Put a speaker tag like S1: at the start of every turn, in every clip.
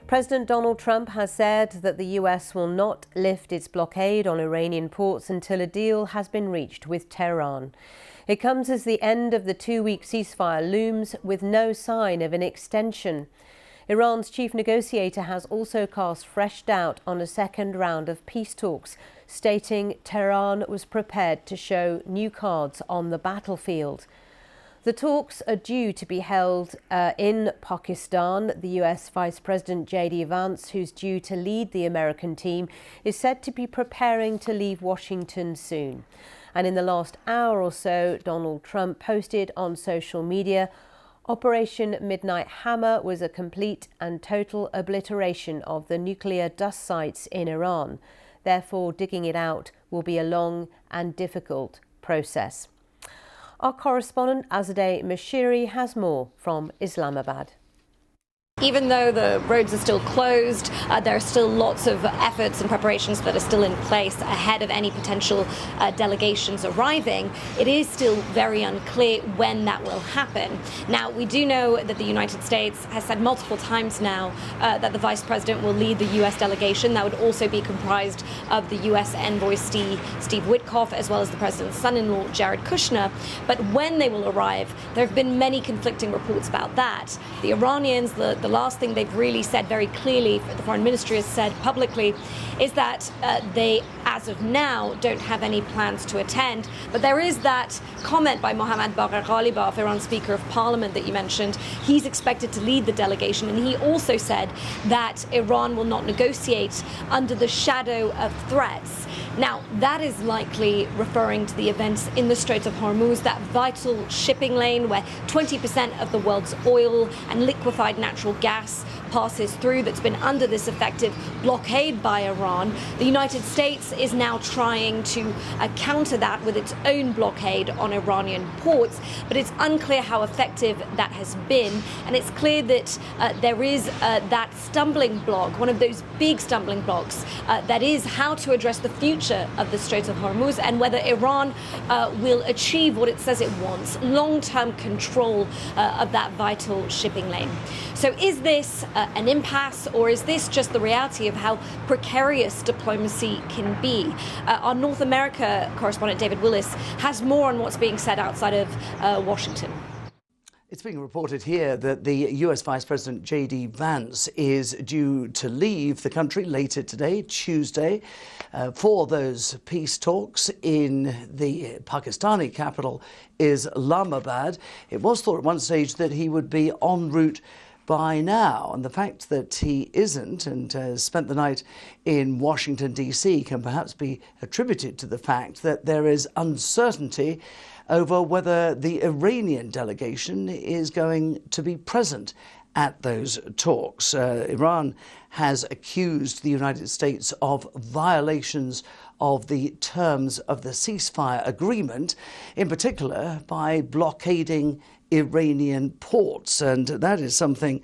S1: President Donald Trump has said that the US will not lift its blockade on Iranian ports until a deal has been reached with Tehran. It comes as the end of the two-week ceasefire looms with no sign of an extension. Iran's chief negotiator has also cast fresh doubt on a second round of peace talks, stating Tehran was prepared to show new cards on the battlefield. The talks are due to be held in Pakistan. The US Vice President J.D. Vance, who's due to lead the American team, is said to be preparing to leave Washington soon. And in the last hour or so, Donald Trump posted on social media, Operation Midnight Hammer was a complete and total obliteration of the nuclear dust sites in Iran. Therefore, digging it out will be a long and difficult process. Our correspondent Azadeh Mashiri has more from Islamabad.
S2: Even though the roads are still closed, there are still lots of efforts and preparations that are still in place ahead of any potential delegations arriving. It is still very unclear when that will happen. Now, we do know that the United States has said multiple times now that the Vice President will lead the US delegation. That would also be comprised of the US envoy Steve Witkoff, as well as the President's son-in-law Jared Kushner. But when they will arrive, there have been many conflicting reports about that. The Iranians, the last thing they've really said very clearly, the foreign ministry has said publicly, is that they, as of now, don't have any plans to attend. But there is that comment by Mohammad Bagher Ghalibaf, Iran's Speaker of Parliament that you mentioned. He's expected to lead the delegation, and he also said that Iran will not negotiate under the shadow of threats. Now, that is likely referring to the events in the Strait of Hormuz, that vital shipping lane where 20% of the world's oil and liquefied natural gas passes through, that's been under this effective blockade by Iran. The United States is now trying to counter that with its own blockade on Iranian ports, but it's unclear how effective that has been. And it's clear that there is that stumbling block, one of those big stumbling blocks, that is how to address the future of the Strait of Hormuz and whether Iran will achieve what it says it wants, long-term control of that vital shipping lane. So is this an impasse, or is this just the reality of how precarious diplomacy can be? Our North America correspondent David Willis has more on what's being said outside of Washington.
S3: It's being reported here that the US Vice President J.D. Vance is due to leave the country later today, Tuesday, for those peace talks in the Pakistani capital, Islamabad. It was thought at one stage that he would be en route by now, and the fact that he isn't and has spent the night in Washington, D.C. can perhaps be attributed to the fact that there is uncertainty over whether the Iranian delegation is going to be present at those talks. Iran has accused the United States of violations of the terms of the ceasefire agreement, in particular by blockading Iranian ports, and that is something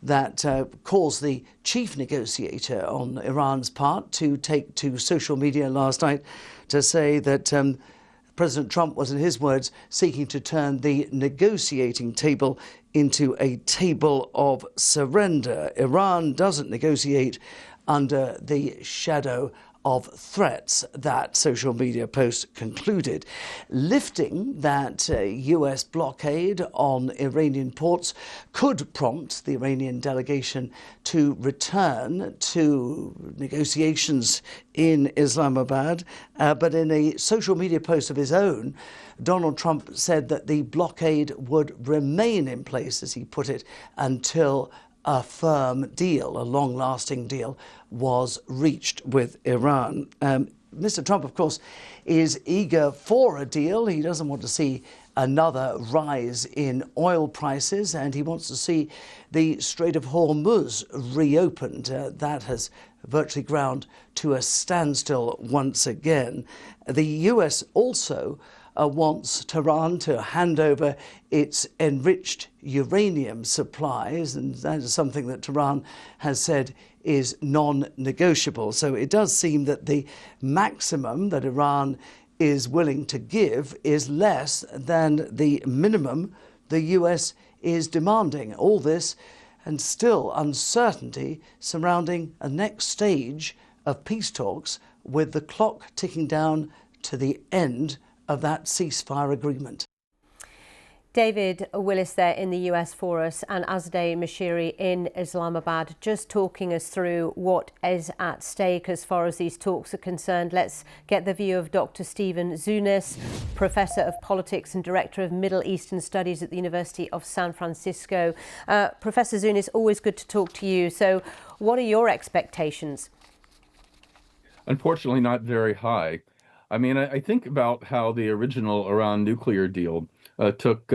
S3: that caused the chief negotiator on Iran's part to take to social media last night to say that President Trump was, in his words, seeking to turn the negotiating table into a table of surrender. Iran doesn't negotiate under the shadow of threats, that social media post concluded. Lifting that US blockade on Iranian ports could prompt the Iranian delegation to return to negotiations in Islamabad. But in a social media post of his own, Donald Trump said that the blockade would remain in place, as he put it, until a firm deal, a long-lasting deal, was reached with Iran. Mr. Trump, of course, is eager for a deal. He doesn't want to see another rise in oil prices, and he wants to see the Strait of Hormuz reopened. That has virtually ground to a standstill once again. The US also wants Tehran to hand over its enriched uranium supplies, and that is something that Tehran has said is non-negotiable. So it does seem that the maximum that Iran is willing to give is less than the minimum the US is demanding. All this and still uncertainty surrounding a next stage of peace talks, with the clock ticking down to the end of that ceasefire agreement.
S1: David Willis there in the US for us, and Azadeh Mashiri in Islamabad, just talking us through what is at stake as far as these talks are concerned. Let's get the view of Dr. Stephen Zunis, Professor of Politics and Director of Middle Eastern Studies at the University of San Francisco. Professor Zunis, always good to talk to you. So what are your expectations?
S4: Unfortunately, not very high. I mean, I think about how the original Iran nuclear deal took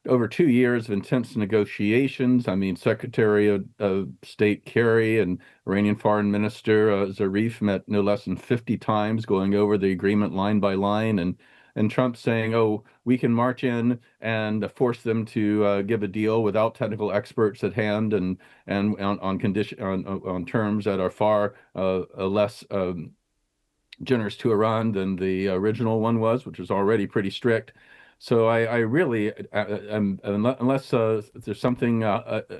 S4: over 2 years of intense negotiations. I mean, Secretary of State Kerry and Iranian Foreign Minister Zarif met no less than 50 times, going over the agreement line by line, and Trump saying, "Oh, we can march in and force them to give a deal without technical experts at hand and on condition on terms that are far less generous to Iran than the original one was, which was already pretty strict." So I really, unless there's something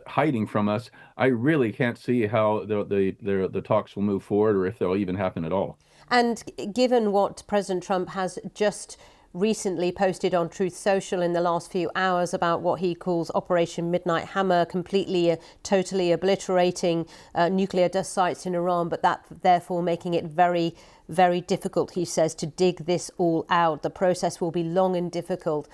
S4: hiding from us, I really can't see how the talks will move forward, or if they'll even happen at all.
S1: And given what President Trump has just recently posted on Truth Social in the last few hours about what he calls Operation Midnight Hammer, completely, totally obliterating nuclear dust sites in Iran, but that therefore making it very, very difficult, he says, to dig this all out. The process will be long and difficult.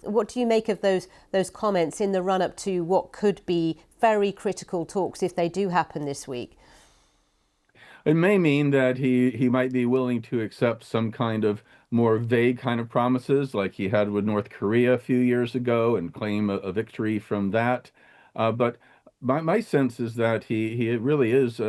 S1: What do you make of those comments in the run-up to what could be very critical talks if they do happen this week?
S4: It may mean that he might be willing to accept some kind of more vague kind of promises, like he had with North Korea a few years ago, and claim a victory from that. But my sense is that he really is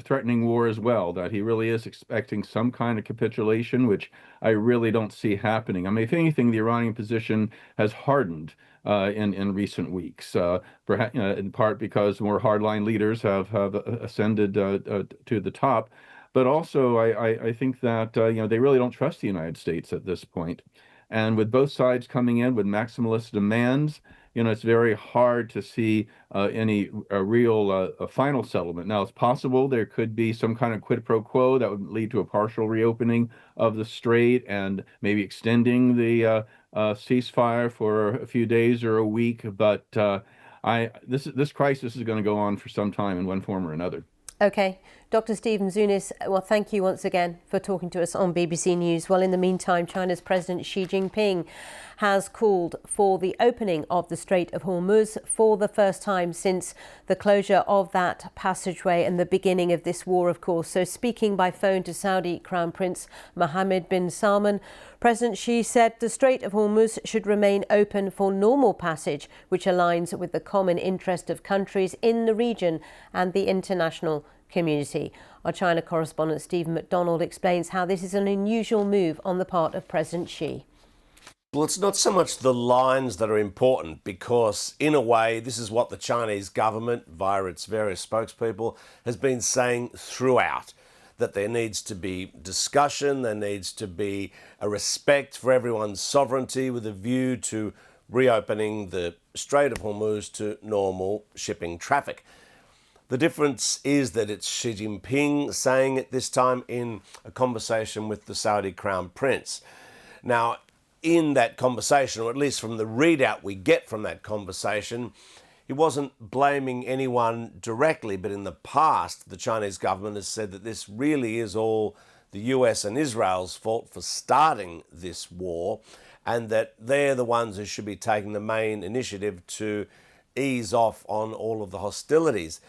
S4: threatening war as well, that he really is expecting some kind of capitulation, which I really don't see happening. I mean, if anything, the Iranian position has hardened in recent weeks, perhaps in part because more hardline leaders have ascended to the top. But also, I think that they really don't trust the United States at this point. And with both sides coming in with maximalist demands, it's very hard to see any real final settlement. Now, it's possible there could be some kind of quid pro quo that would lead to a partial reopening of the strait and maybe extending the ceasefire for a few days or a week. But this crisis is going to go on for some time in one form or another.
S1: Okay. Dr. Stephen Zunis, well, thank you once again for talking to us on BBC News. Well, in the meantime, China's President Xi Jinping has called for the opening of the Strait of Hormuz for the first time since the closure of that passageway and the beginning of this war, of course. So speaking by phone to Saudi Crown Prince Mohammed bin Salman, President Xi said the Strait of Hormuz should remain open for normal passage, which aligns with the common interest of countries in the region and the international community. Our China correspondent Stephen McDonald explains how this is an unusual move on the part of President Xi.
S5: Well, it's not so much the lines that are important, because in a way this is what the Chinese government, via its various spokespeople, has been saying throughout, that there needs to be discussion, there needs to be a respect for everyone's sovereignty with a view to reopening the Strait of Hormuz to normal shipping traffic. The difference is that it's Xi Jinping saying it this time in a conversation with the Saudi Crown Prince. Now, in that conversation, or at least from the readout we get from that conversation, he wasn't blaming anyone directly, but in the past, the Chinese government has said that this really is all the US and Israel's fault for starting this war, and that they're the ones who should be taking the main initiative to ease off on all of the hostilities.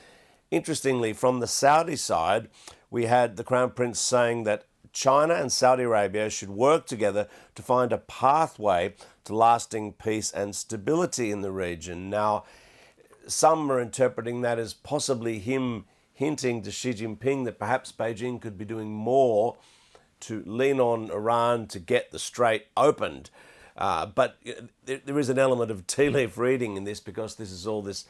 S5: Interestingly, from the Saudi side, we had the Crown Prince saying that China and Saudi Arabia should work together to find a pathway to lasting peace and stability in the region. Now, some are interpreting that as possibly him hinting to Xi Jinping that perhaps Beijing could be doing more to lean on Iran to get the strait opened. But there is an element of tea leaf reading in this, because this is all this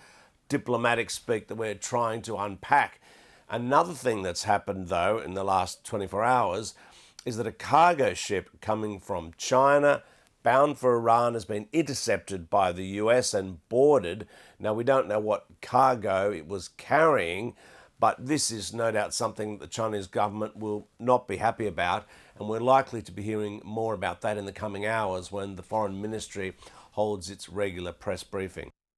S5: diplomatic speak that we're trying to unpack. Another thing that's happened, though, in the last 24 hours is that a cargo ship coming from China bound for Iran has been intercepted by the US and boarded. Now, we don't know what cargo it was carrying, but this is no doubt something that the Chinese government will not be happy about, and we're likely to be hearing more about that in the coming hours when the Foreign Ministry holds its regular press briefing.